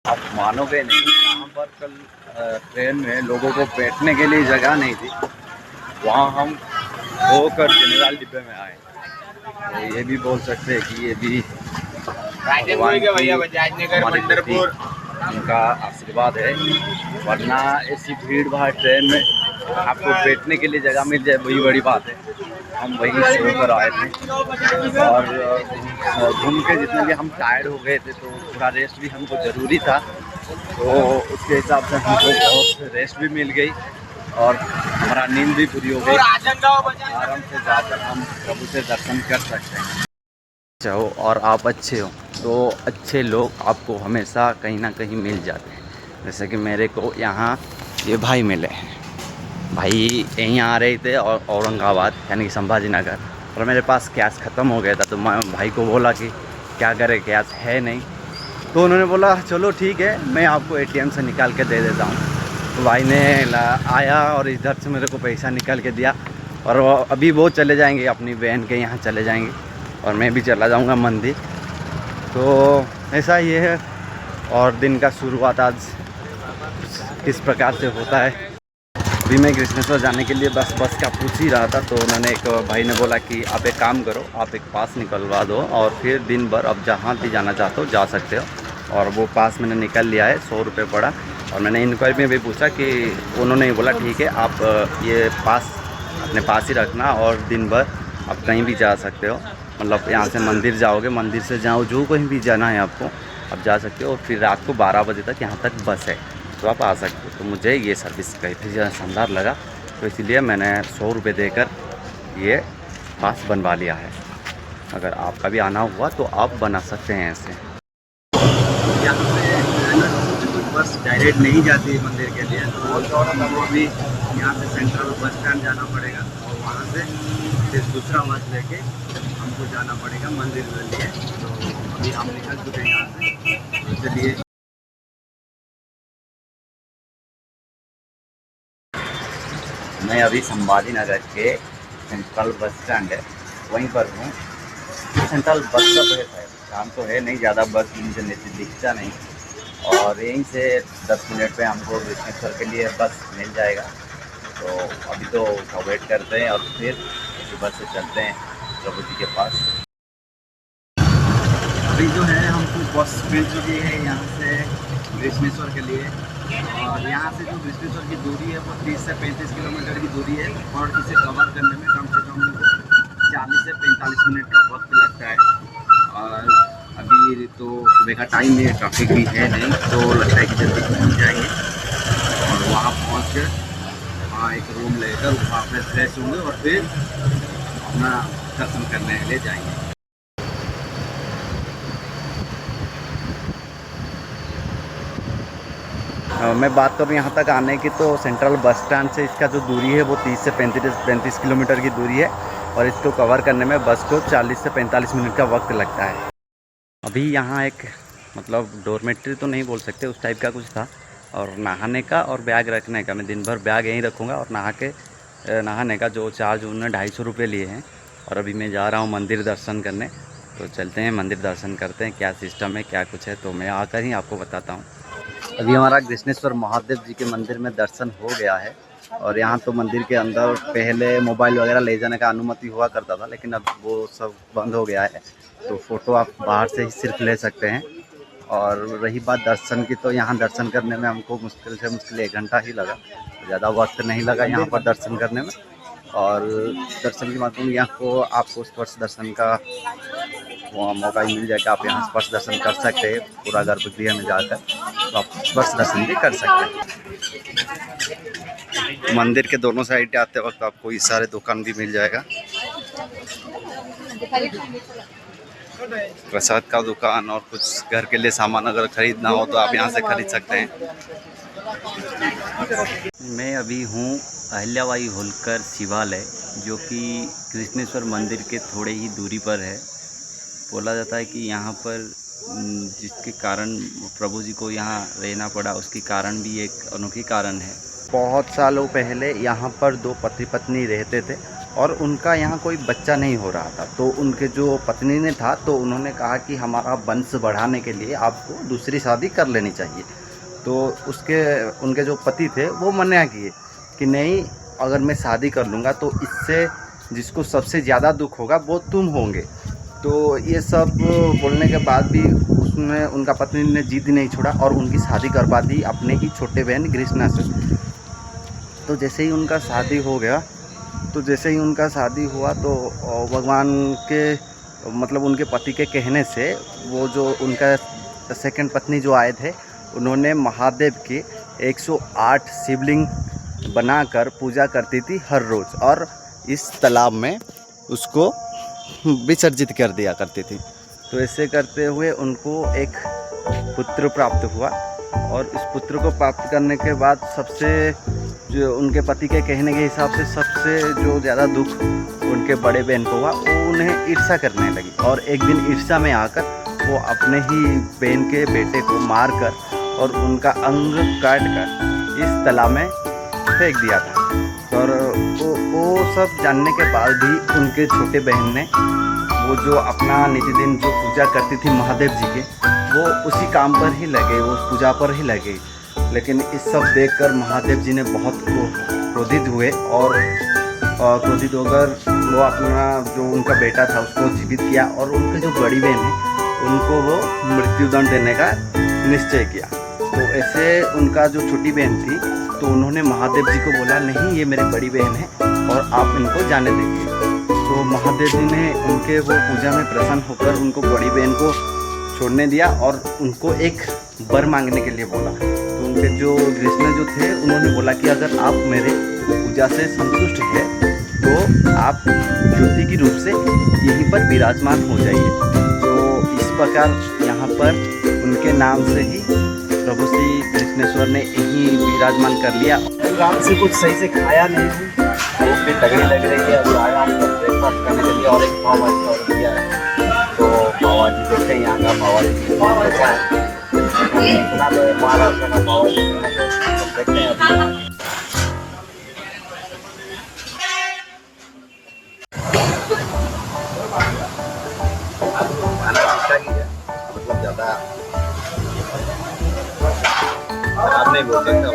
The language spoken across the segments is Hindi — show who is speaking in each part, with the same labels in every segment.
Speaker 1: आप मानोगे नहीं, यहाँ पर कल ट्रेन में लोगों को बैठने के लिए जगह नहीं थी। वहाँ हम होकर जनरल डिब्बे में आए। तो ये भी बोल सकते हैं कि ये भी भगवान की हमारे प्रति उनका आशीर्वाद है। वरना ऐसी भीड़ भाड़ ट्रेन में आपको बैठने के लिए जगह मिल जाए वही बड़ी बात है। हम वहीं सो कर आए थे और घूम के जितने भी हम टायर्ड हो गए थे तो थोड़ा रेस्ट भी हमको ज़रूरी था। तो उसके हिसाब से हमको बहुत रेस्ट भी मिल गई और हमारा नींद भी पूरी हो गई। आराम से जाकर हम प्रभु से दर्शन कर सकते हैं। चाहो और आप अच्छे हो तो अच्छे लोग आपको हमेशा कहीं ना कहीं मिल जाते हैं। जैसे कि मेरे को यहाँ ये भाई मिले हैं। भाई यहीं आ रहे थे और औरंगाबाद यानी कि संभाजी नगर, और मेरे पास कैश ख़त्म हो गया था। तो मैं भाई को बोला कि क्या करें, कैश है नहीं। तो उन्होंने बोला चलो ठीक है, मैं आपको एटीएम से निकाल के दे देता हूँ। तो भाई ने आया और इधर से मेरे को पैसा निकाल के दिया। और अभी वो चले जाएंगे अपनी बहन के यहाँ चले जाएंगे और मैं भी चला जाऊँगा मंदिर। तो ऐसा ये है। और दिन का शुरुआत आज किस प्रकार से होता है। अभी मैं कृष्णेश्वर जाने के लिए बस का पूछ ही रहा था। तो उन्होंने एक भाई ने बोला कि आप एक काम करो, आप एक पास निकलवा दो और फिर दिन भर आप जहाँ भी जाना चाहते हो जा सकते हो। और वो पास मैंने निकल लिया है, 100 रुपये पड़ा। और मैंने इंक्वायरी में भी पूछा कि उन्होंने बोला ठीक है, आप ये पास अपने पास ही रखना और दिन भर आप कहीं भी जा सकते हो। मतलब यहाँ से मंदिर जाओगे, मंदिर से जाओ जो कहीं भी जाना है आपको आप जा सकते हो। और फिर रात को 12 बजे तक यहाँ तक बस है तो आप आ सकते हो। तो मुझे ये सर्विस काफ़ी ज़्यादा शानदार लगा, तो इसलिए मैंने 100 रुपये देकर ये पास बनवा लिया है। अगर आपका भी आना हुआ तो आप बना सकते हैं ऐसे। यहाँ से बस डायरेक्ट नहीं जाती मंदिर के लिए, तो हमको भी यहाँ से सेंट्रल बस स्टैंड जाना पड़ेगा और वहाँ से फिर दूसरा बस लेके हमको जाना पड़ेगा मंदिर के लिए। तो अभी हम निकल चुके हैं यहाँ से, तो चलिए। मैं अभी संभाजी नगर के सेंट्रल बस स्टैंड है वहीं पर हूँ। सेंट्रल बस का तो है, काम तो है नहीं ज़्यादा, बस मुझे दिखता नहीं। और यहीं से 10 मिनट पे हमको कृष्णेश्वर के लिए बस मिल जाएगा। तो अभी तो उसका वेट करते हैं और फिर बस से चलते हैं प्रभु जी के पास। अभी जो है हमको बस मिल चुकी है यहाँ से कृष्णेश्वर के लिए। और यहाँ से जो कृष्णेश्वर की दूरी है वो 30 से 35 किलोमीटर की दूरी है। और इसे कवर करने में कम से कम 40 से 45 मिनट का वक्त लगता है। और अभी तो सुबह का टाइम है, ट्रैफिक भी है नहीं, तो लगता है कि जल्दी पहुँच जाएंगे। और वहाँ पहुँच कर वहाँ एक रूम लेकर वहाँ पर फ्रेश होंगे और फिर अपना दर्शन करने के लिए जाएंगे। मैं बात करूँ यहाँ तक आने की तो सेंट्रल बस स्टैंड से इसका जो दूरी है वो 30 से 35 किलोमीटर की दूरी है। और इसको कवर करने में बस को 40 से 45 मिनट का वक्त लगता है। अभी यहाँ एक मतलब डोरमेट्री तो नहीं बोल सकते, उस टाइप का कुछ था। और नहाने का और बैग रखने का, मैं दिन भर बैग यहीं रखूँगा और नहाने का जो चार्ज उन्होंने 250 रुपये लिए हैं। और अभी मैं जा रहा हूँ मंदिर दर्शन करने। तो चलते हैं मंदिर दर्शन करते हैं, क्या सिस्टम है क्या कुछ है तो मैं आकर ही आपको बताता हूँ। अभी हमारा कृष्णेश्वर महादेव जी के मंदिर में दर्शन हो गया है। और यहाँ तो मंदिर के अंदर पहले मोबाइल वगैरह ले जाने का अनुमति हुआ करता था, लेकिन अब वो सब बंद हो गया है। तो फ़ोटो आप बाहर से ही सिर्फ ले सकते हैं। और रही बात दर्शन की, तो यहाँ दर्शन करने में हमको मुश्किल से मुश्किल 1 घंटा ही लगा। ज़्यादा वक्त नहीं लगा यहाँ पर दर्शन करने में। और दर्शन के माध्यम यहाँ को आपको स्पर्श दर्शन का मौका ही मिल जाएगा। आप यहाँ स्पर्श दर्शन कर सकते हैं पूरा गर्भगृह में जाकर, तो आप स्पर्श दर्शन भी कर सकते हैं। मंदिर के दोनों साइड आते वक्त आपको ये सारे दुकान भी मिल जाएगा। प्रसाद का दुकान और कुछ घर के लिए सामान अगर खरीदना हो तो आप यहाँ से खरीद सकते हैं। मैं अभी हूँ अहिल्याबाई होलकर शिवालय, जो कि कृष्णेश्वर मंदिर के थोड़े ही दूरी पर है। बोला जाता है कि यहाँ पर जिसके कारण प्रभु जी को यहाँ रहना पड़ा, उसके कारण भी एक अनोखी कारण है। बहुत सालों पहले यहाँ पर 2 पति पत्नी रहते थे और उनका यहाँ कोई बच्चा नहीं हो रहा था। तो उनके जो पत्नी ने था तो उन्होंने कहा कि हमारा वंश बढ़ाने के लिए आपको दूसरी शादी कर लेनी चाहिए। तो उनके जो पति थे वो मना किए कि नहीं, अगर मैं शादी कर लूँगा तो इससे जिसको सबसे ज़्यादा दुख होगा वो तुम होंगे। तो ये सब बोलने के बाद भी उनका पत्नी ने जिद नहीं छोड़ा और उनकी शादी करवा दी अपने ही छोटे बहन कृष्णा से। तो जैसे ही उनका शादी हुआ तो भगवान के मतलब उनके पति के कहने से वो जो उनका सेकंड पत्नी जो आए थे उन्होंने महादेव की 108 शिवलिंग बनाकर पूजा करती थी हर रोज़ और इस तालाब में उसको विसर्जित कर दिया करती थी। तो ऐसे करते हुए उनको एक पुत्र प्राप्त हुआ और इस पुत्र को प्राप्त करने के बाद सबसे जो उनके पति के कहने के हिसाब से सबसे जो ज़्यादा दुख उनके बड़े बहन को हुआ, वो उन्हें ईर्ष्या करने लगी और एक दिन ईर्ष्या में आकर वो अपने ही बहन के बेटे को मारकर और उनका अंग काट कर इस तालाब में फेंक दिया था। और वो सब जानने के बाद भी उनके छोटे बहन ने वो जो अपना नित्यदिन जो पूजा करती थी महादेव जी के, वो उसी काम पर ही लगे, वो उस पूजा पर ही लगे। लेकिन इस सब देखकर महादेव जी ने बहुत क्रोधित हुए और क्रोधित होकर वो अपना जो उनका बेटा था उसको जीवित किया और उनके जो बड़ी बहन है उनको वो मृत्युदंड देने का निश्चय किया। तो ऐसे उनका जो छोटी बहन थी तो उन्होंने महादेव जी को बोला, नहीं ये मेरी बड़ी बहन है और आप इनको जाने देंगे। तो महादेव जी ने उनके वो पूजा में प्रसन्न होकर उनको बड़ी बहन को छोड़ने दिया और उनको एक वर मांगने के लिए बोला। तो उनके जो कृष्ण जो थे उन्होंने बोला कि अगर आप मेरे पूजा से संतुष्ट हैं तो आप ज्योति के रूप से यहीं पर विराजमान हो जाइए। तो इस प्रकार यहाँ पर उनके नाम से ही प्रभु श्री कृष्णेश्वर ने यहीं विराजमान कर लिया।
Speaker 2: रात से कुछ सही से खाया नहीं, भूख भी तगड़ी लग रही है। अभी आया हम ब्रेकफास्ट करने के लिए और एक पाव भाजी ऑर्डर किया है। तो पाव भाजी देखते हैं यहाँ का पाव भाजी अच्छा है, महाराष्ट्र का पाव भाजी देखते हैं अभी। खाना अच्छा ही है, मतलब ज़्यादा खराब नहीं बोल सकता।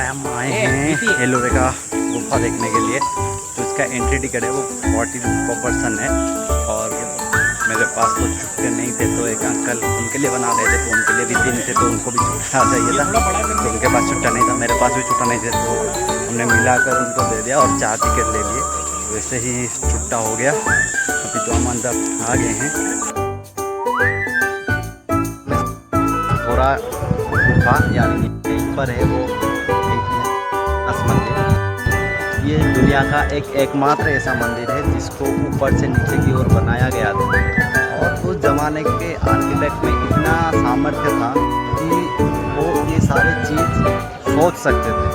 Speaker 1: हम आए हैं एलोरे का गुफा देखने के लिए। तो इसका एंट्री टिकट है वो 40 पर पर्सन है और मेरे पास तो छुट्टे नहीं थे तो एक अंकल उनके लिए बना रहे थे, तो उनके लिए भी दिन थे तो उनको भी छुट्टा चाहिए था। तो उनके पास छुट्टा नहीं था, मेरे पास भी छुट्टा नहीं थे, तो हमने मिलाकर उनको दे दिया और 4 टिकट ले लिए। वैसे ही छुट्टा हो गया। अभी तो हम अंदर आ गए हैं। थोड़ा गुफा यानी पर है वो मंदिर। ये दुनिया का एकमात्र ऐसा मंदिर है जिसको ऊपर से नीचे की ओर बनाया गया था और उस जमाने के आर्किटेक्ट में इतना सामर्थ्य था कि वो ये सारे चीज़ सोच सकते थे।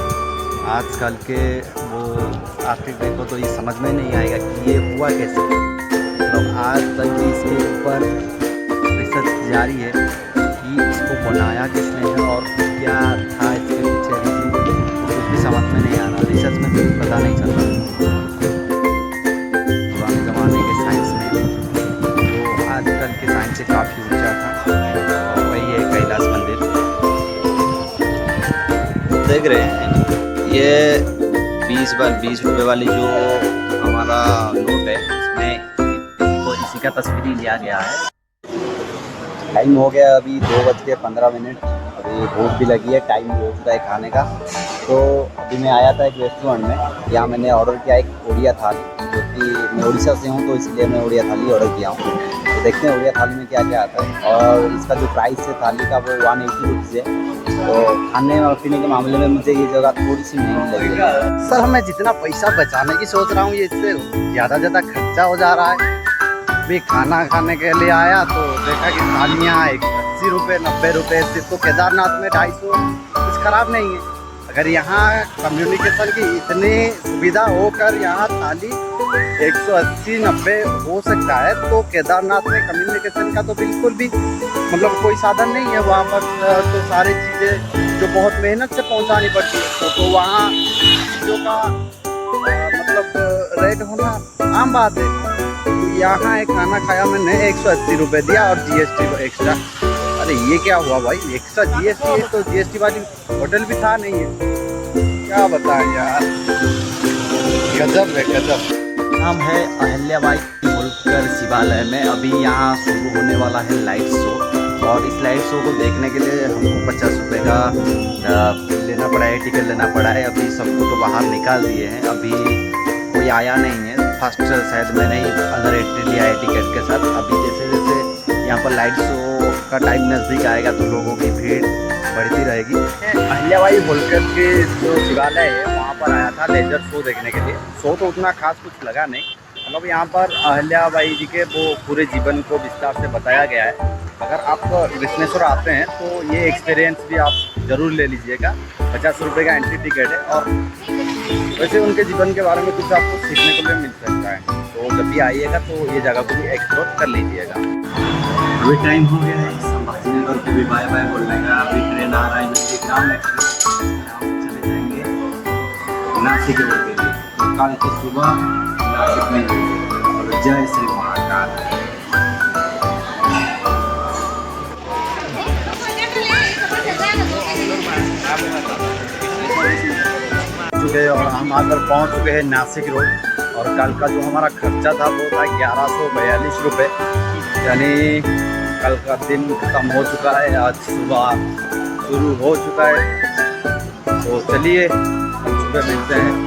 Speaker 1: आजकल के वो आर्किटेक्ट को तो ये समझ में नहीं आएगा कि ये हुआ कैसे। मतलब आज तक भी इसके ऊपर रिसर्च जारी है कि इसको बनाया किसने है और क्या था इसके पीछे रीजन, कुछ भी समझ में नहीं आ रहा। रिसर्च में कुछ पता नहीं चल रहा पुराने ज़माने के साइंस में, तो आजकल के साइंस से काफ़ी ऊंचा था। वही है कैलाश मंदिर, देख रहे हैं। ये 20 बार 20 रुपये वाली जो हमारा नोट है इसमें तो इसी का तस्वीर लिया गया है। टाइम हो गया अभी 2:15। अभी भूख भी लगी है, टाइम भी हो चुका है खाने का। तो अभी मैं आया था एक रेस्टोरेंट में, यहाँ मैंने ऑर्डर किया एक ओडिया थाली, जो कि मैं उड़ीसा से हूँ तो इसलिए मैं ओडिया थाली ऑर्डर किया हूँ। तो देखते हैं ओडिया थाली में क्या क्या आता है। और इसका जो प्राइस है थाली का वो 180 रुपीज़ है। तो खाने और पीने के मामले में मुझे ये जगह थोड़ी सी महंगी लगी है।
Speaker 2: सर मैं जितना पैसा बचाने की सोच रहा हूँ ये इससे ज़्यादा खर्चा हो जा रहा है। भी खाना खाने के लिए आया तो देखा कि थालियाँ 80 रुपये 90 रुपये, तो केदारनाथ में 250, कुछ ख़राब नहीं है। अगर यहाँ कम्युनिकेशन की इतनी सुविधा होकर यहाँ थाली 180-90 हो सकता है तो केदारनाथ में कम्युनिकेशन का तो बिल्कुल भी मतलब कोई साधन नहीं है वहाँ पर, तो सारी चीज़ें जो बहुत मेहनत से पहुँचानी पड़ती है तो वहाँ चीज़ों का मतलब रेट होना आम बात है। यहाँ एक खाना खाया मैंने 180 रुपये दिया और GST एक्स्ट्रा। अरे ये क्या हुआ भाई, एक्स्ट्रा GST है तो GST वाली होटल भी था नहीं है, क्या बताएं यार, गजब है गजब। हम है अहिल्याबाई होलकर शिवालय में। अभी यहाँ शुरू होने वाला है लाइट शो और इस लाइट शो को देखने के लिए हमको 50 रुपये का लेना पड़ा है, टिकट लेना पड़ा है। अभी सबको तो बाहर निकाल दिए हैं, अभी कोई आया नहीं है। फर्स्ट शायद मैंने ही अंदर एंट्री लिया है टिकट के साथ। अभी जैसे जैसे यहाँ पर लाइट शो का टाइम नज़दीक आएगा तो लोगों की भीड़ बढ़ती रहेगी। अहिल्याबाई होलकर के जो शिवालय है वहाँ पर आया था लेजर शो देखने के लिए। शो तो उतना खास कुछ लगा नहीं, मतलब यहाँ पर अहिल्याबाई जी के वो पूरे जीवन को विस्तार से बताया गया है। अगर आप विश्वेश्वर आते हैं तो ये एक्सपीरियंस भी आप ज़रूर ले लीजिएगा। 50 रुपये का एंट्री टिकट है और वैसे उनके जीवन के बारे में कुछ आपको सीखने को भी मिल सकता है। तो जब भी आइएगा तो ये जगह को भी एक्सप्लोर कर लीजिएगा। अभी टाइम हो गया है संभाजी नगर को भी बाय बाय बोलने का। अभी ट्रेन आ रहा है ग्राम एक्सप्रेस, चले जाएंगे नासिक रोड के लिए। तो कल की सुबह नासिक में जाएंगे और जय श्री महाकाल। चुके और हम आकर पहुंच चुके हैं नासिक रोड। और कल का जो हमारा खर्चा था वो था 1142 रुपये, यानी कल का दिन खत्म हो चुका है, आज सुबह शुरू हो चुका है। तो चलिए कल सुबह मिलते हैं।